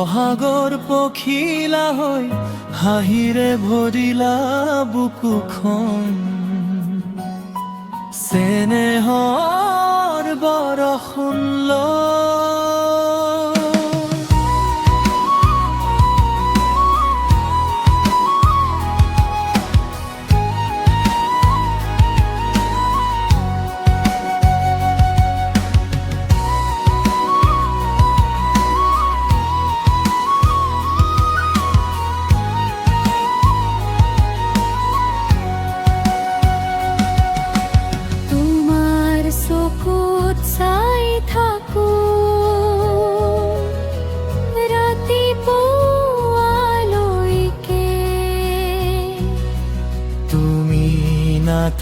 বহাগৰ পখিলা হৈ হাঁহিৰে ভৰিলা বুকুখন চেনেহৰ বৰষুণ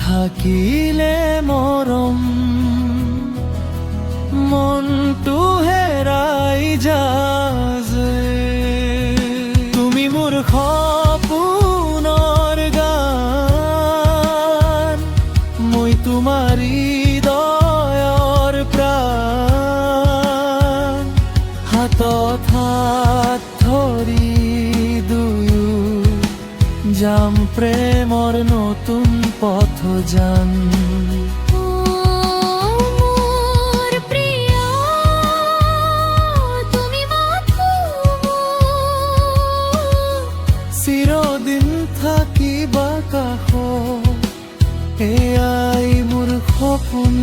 থাকিলে মৰম মনটো হেৰাই যাজে তুমি মোৰ সপোনৰ গান মই তোমাৰ হৃদয়ৰ প্ৰাণ হাতত হাত ধৰি দুয়ো যাম প্ৰেমৰ নতুন পথ জান চিৰদিন থাকিবা কাষত এয়াই মোৰ সপোন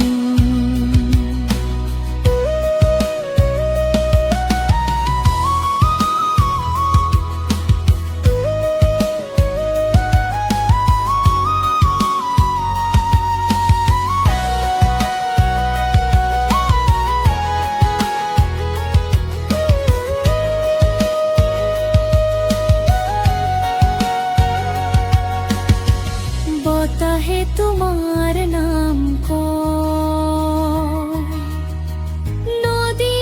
है तुम्हार नाम को नदी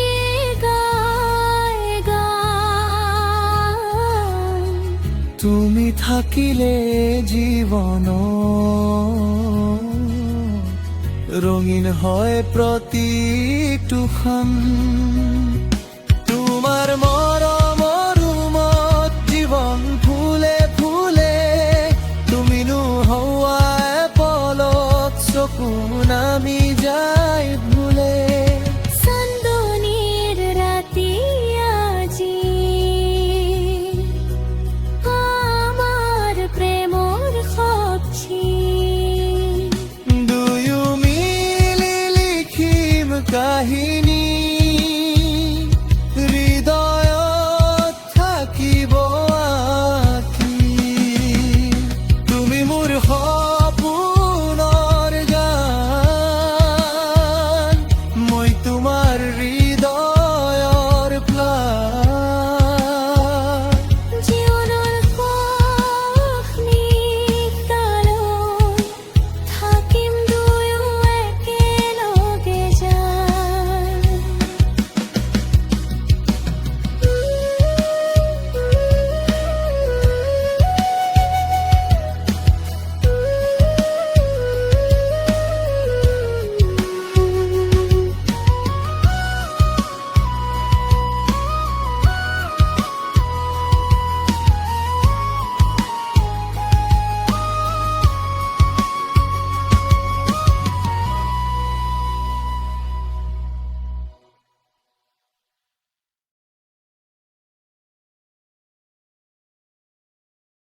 गाएगा তুমি থাকিলে জীবন ৰঙীন হয় প্ৰতিটো ক্ষণ